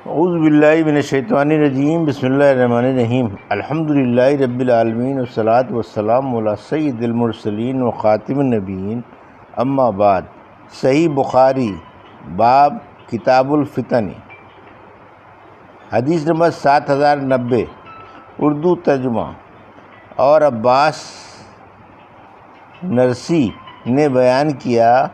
اعوذ باللہ من الشیطان الرجیم، بسم اللہ الرحمن الرحیم۔ الحمدللہ رب العالمین والصلاة والسلام علی سید المرسلین و خاتم النبیین، اما بعد۔ صحیح بخاری باب کتاب الفتن، حدیث نمبر 7090، اردو ترجمہ۔ اور عباس نرسی نے بیان کیا،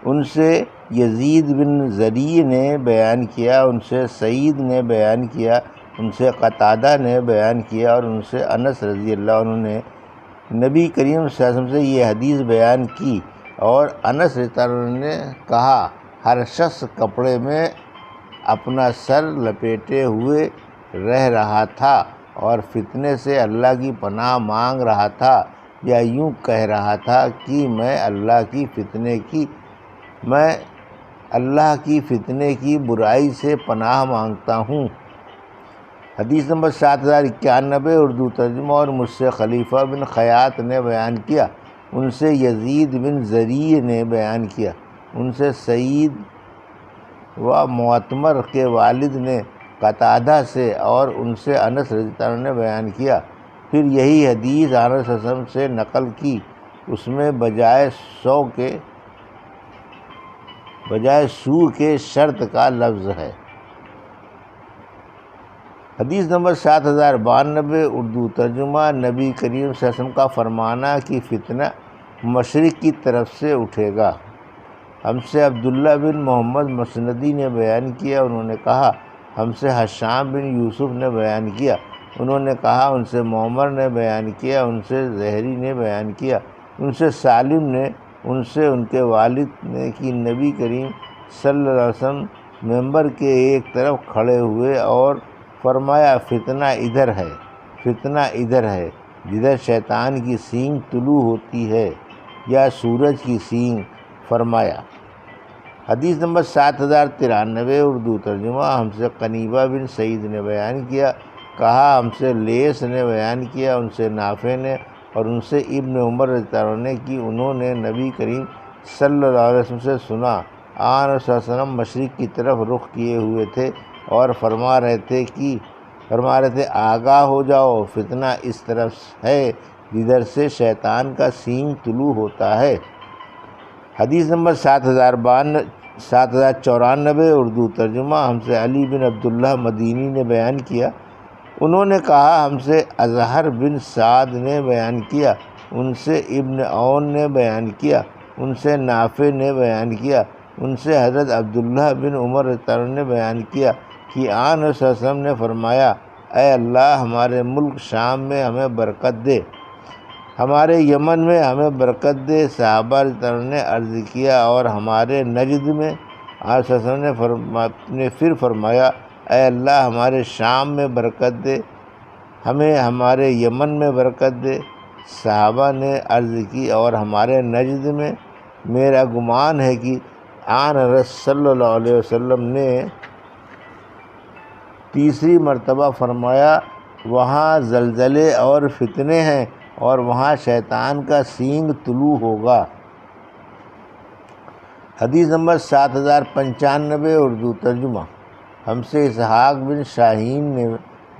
ان سے یزید بن زریع نے بیان کیا، ان سے سعید نے بیان کیا، ان سے قتادہ نے بیان کیا، اور ان سے انس رضی اللہ عنہ نے نبی کریم صلی اللہ علیہ وسلم سے یہ حدیث بیان کی۔ اور انس رضی اللہ عنہ نے کہا، ہر شخص کپڑے میں اپنا سر لپیٹے ہوئے رہ رہا تھا اور فتنے سے اللہ کی پناہ مانگ رہا تھا، یا یوں کہہ رہا تھا کہ میں اللہ کی فتنے کی برائی سے پناہ مانگتا ہوں۔ حدیث نمبر 7091، اردو ترجمہ۔ اور مجھ سے خلیفہ بن خیاط نے بیان کیا، ان سے یزید بن زریع نے بیان کیا، ان سے سعید و معتمر کے والد نے قتادہ سے، اور ان سے انس رضی اللہ عنہ نے بیان کیا۔ پھر یہی حدیث انس صلی اللہ علیہ وسلم سے نقل کی، اس میں بجائے سو کے شرط کا لفظ ہے۔ حدیث نمبر 7092، اردو ترجمہ۔ نبی کریم صلی اللہ علیہ وسلم کا فرمانا کہ فتنہ مشرق کی طرف سے اٹھے گا۔ ہم سے عبداللہ بن محمد مسندی نے بیان کیا، انہوں نے کہا ہم سے حشام بن یوسف نے بیان کیا، انہوں نے کہا ان سے معمر نے بیان کیا، ان سے زہری نے بیان کیا، ان سے سالم نے، ان سے ان کے والد نے کہ نبی کریم صلی اللہ علیہ وسلم ممبر کے ایک طرف کھڑے ہوئے اور فرمایا، فتنہ ادھر ہے جدھر شیطان کی سینگ طلوع ہوتی ہے یا سورج کی سینگ، فرمایا۔ حدیث نمبر 7093، اردو ترجمہ۔ ہم سے قنیبہ بن سعید نے بیان کیا، کہا ہم سے لیث نے بیان کیا، ان سے نافع نے، اور ان سے ابن عمر رضی اللہ عنہ نے کہ انہوں نے نبی کریم صلی اللہ علیہ وسلم سے سنا، آن صلی اللہ علیہ وسلم مشرق کی طرف رخ کیے ہوئے تھے اور فرما رہے تھے آگاہ ہو جاؤ، فتنہ اس طرف ہے جدھر سے شیطان کا سینگ طلوع ہوتا ہے۔ حدیث نمبر 7094، اردو ترجمہ۔ ہم سے علی بن عبداللہ مدینی نے بیان کیا، انہوں نے کہا ہم سے اظہر بن سعد نے بیان کیا، ان سے ابن عون نے بیان کیا، ان سے نافع نے بیان کیا، ان سے حضرت عبداللہ بن عمر رضی اللہ عنہ نے بیان کیا کہ آن صلی اللہ علیہ وسلم نے فرمایا، اے اللہ ہمارے ملک شام میں ہمیں برکت دے، ہمارے یمن میں ہمیں برکت دے۔ صحابہ رضی اللہ عنہ نے عرض کیا، اور ہمارے نجد میں؟ آپ صلی اللہ علیہ وسلم نے پھر فرمایا، اے اللہ ہمارے شام میں برکت دے، ہمیں ہمارے یمن میں برکت دے۔ صحابہ نے عرض کی، اور ہمارے نجد میں؟ میرا گمان ہے کہ آن صلی اللہ علیہ وسلم نے تیسری مرتبہ فرمایا، وہاں زلزلے اور فتنے ہیں، اور وہاں شیطان کا سینگ طلوع ہوگا۔ حدیث نمبر 7095، اردو ترجمہ۔ ہم سے اسحاق بن شاہین نے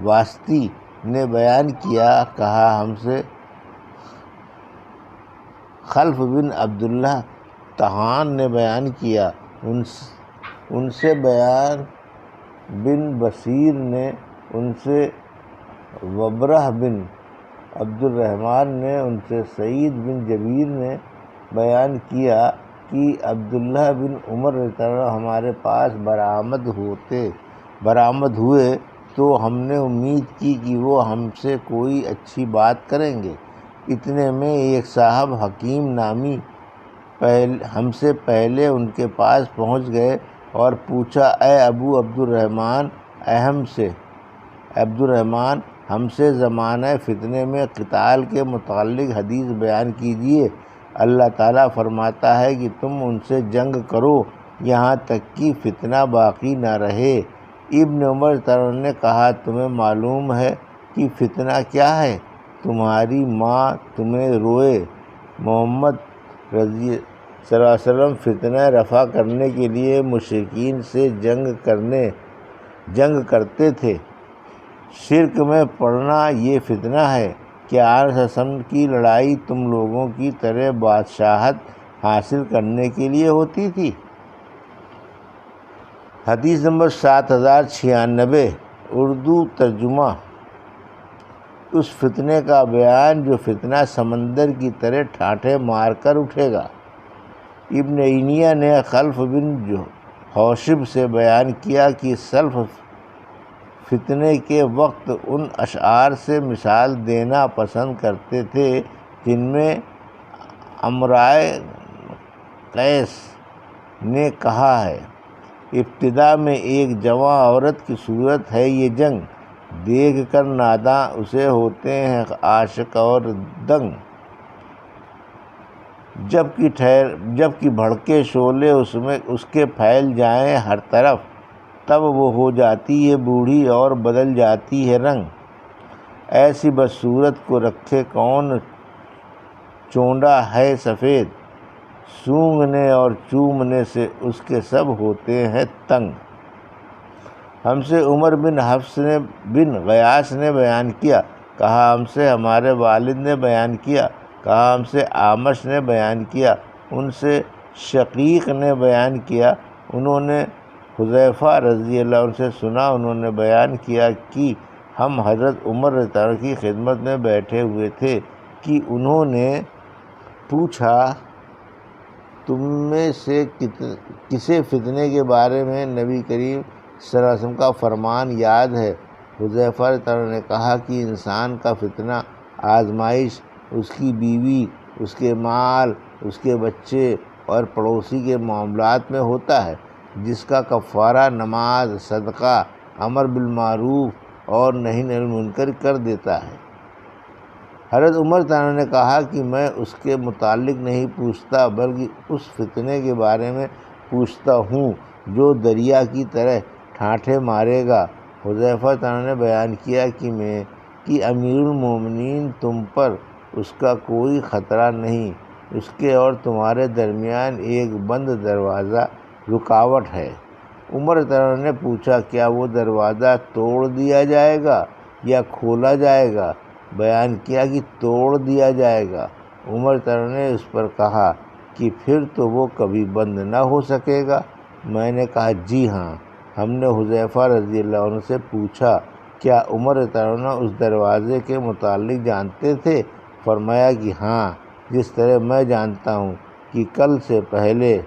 واسطی نے بیان کیا، کہا ہم سے خلف بن عبداللہ طحان نے بیان کیا، ان سے بیان بن بصیر نے، ان سے وبرہ بن عبد الرحمن نے، ان سے سعید بن جبیر نے بیان کیا کہ عبداللہ بن عمر رضی اللہ عنہ ہمارے پاس برآمد ہوئے تو ہم نے امید کی کہ وہ ہم سے کوئی اچھی بات کریں گے۔ اتنے میں ایک صاحب حکیم نامی ہم سے پہلے ان کے پاس پہنچ گئے اور پوچھا، اے ابو عبد الرحمن، ہم سے زمانہ فتنے میں قتال کے متعلق حدیث بیان کیجیے۔ اللہ تعالیٰ فرماتا ہے کہ تم ان سے جنگ کرو یہاں تک کہ فتنہ باقی نہ رہے۔ ابن عمر رضی اللہ عنہ نے کہا، تمہیں معلوم ہے کہ فتنہ کیا ہے؟ تمہاری ماں تمہیں روئے۔ محمد صلی اللہ علیہ وسلم فتنہ رفع کرنے کے لیے مشرکین سے جنگ کرنے جنگ کرتے تھے۔ شرک میں پڑنا یہ فتنہ ہے کہ آرسم کی لڑائی تم لوگوں کی طرح بادشاہت حاصل کرنے کے لیے ہوتی تھی۔ حدیث نمبر 7096 اردو ترجمہ۔ اس فتنے کا بیان جو فتنہ سمندر کی طرح ٹھاٹھے مار کر اٹھے گا۔ ابن عینیہ نے خلف بن حوشب سے بیان کیا کہ سلف فتنے کے وقت ان اشعار سے مثال دینا پسند کرتے تھے جن میں امرائے قیس نے کہا ہے: ابتدا میں ایک جواں عورت کی صورت ہے یہ جنگ، دیکھ کر ناداں اسے ہوتے ہیں عاشق اور دنگ، جب کہ بھڑکے شعلے اس کے پھیل جائیں ہر طرف، تب وہ ہو جاتی ہے بوڑھی اور بدل جاتی ہے رنگ، ایسی بدصورت کو رکھے کون چونڈا ہے سفید، سونگھنے اور چومنے سے اس کے سب ہوتے ہیں تنگ۔ ہم سے عمر بن حفص بن غیاث نے بیان کیا، کہا ہم سے ہمارے والد نے بیان کیا، کہا ہم سے اعمش نے بیان کیا، ان سے شقیق نے بیان کیا، انہوں نے حذیفہ رضی اللہ عنہ سے سنا، انہوں نے بیان کیا کہ ہم حضرت عمر رضی اللہ عنہ کی خدمت میں بیٹھے ہوئے تھے کہ انہوں نے پوچھا تم میں سے کسے فتنے کے بارے میں نبی کریم صلی اللہ علیہ وسلم کا فرمان یاد ہے؟ حذیفہ رضی اللہ عنہ نے کہا کہ انسان کا فتنہ آزمائش اس کی بیوی، اس کے مال، اس کے بچے اور پڑوسی کے معاملات میں ہوتا ہے، جس کا کفارہ نماز، صدقہ، امر بالمعروف اور نہی عن المنکر کر دیتا ہے۔ حضرت عمر تعالیٰ نے کہا کہ میں اس کے متعلق نہیں پوچھتا بلکہ اس فتنے کے بارے میں پوچھتا ہوں جو دریا کی طرح ٹھاٹھے مارے گا۔ حذیفہ تعالیٰ نے بیان کیا کہ امیر المومنین تم پر اس کا کوئی خطرہ نہیں، اس کے اور تمہارے درمیان ایک بند دروازہ رکاوٹ ہے۔ عمر تعالیٰ نے پوچھا کیا وہ دروازہ توڑ دیا جائے گا یا کھولا جائے گا؟ بیان کیا کہ توڑ دیا جائے گا۔ عمر تعالیٰ نے اس پر کہا کہ پھر تو وہ کبھی بند نہ ہو سکے گا۔ میں نے کہا جی ہاں۔ ہم نے حذیفہ رضی اللہ عنہ سے پوچھا کیا عمر تعالیٰ اس دروازے کے متعلق جانتے تھے؟ فرمایا کہ ہاں، جس طرح میں جانتا ہوں کہ کل سے پہلے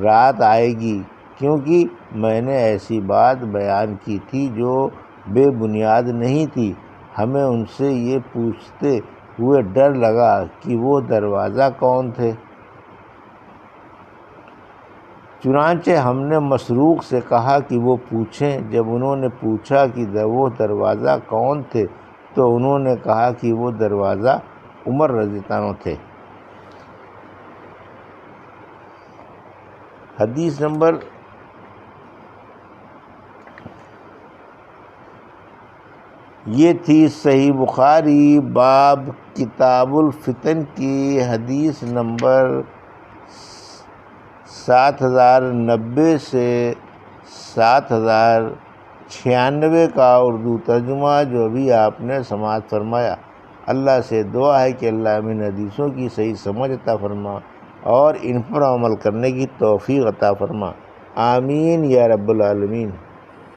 رات آئے گی، کیونکہ میں نے ایسی بات بیان کی تھی جو بے بنیاد نہیں تھی۔ ہمیں ان سے یہ پوچھتے ہوئے ڈر لگا کہ وہ دروازہ کون تھے، چنانچہ ہم نے مسروق سے کہا کہ وہ پوچھیں۔ جب انہوں نے پوچھا کہ وہ دروازہ کون تھے تو انہوں نے کہا کہ وہ دروازہ عمر رضی اللہ عنہ تھے۔ حدیث نمبر یہ تھی صحیح بخاری باب کتاب الفتن کی حدیث نمبر 7090 سے 7096 کا اردو ترجمہ جو ابھی آپ نے سماعت فرمایا۔ اللہ سے دعا ہے کہ اللہ ان حدیثوں کی صحیح سمجھ عطا فرما اور ان پر عمل کرنے کی توفیق عطا فرما، آمین یا رب العالمین۔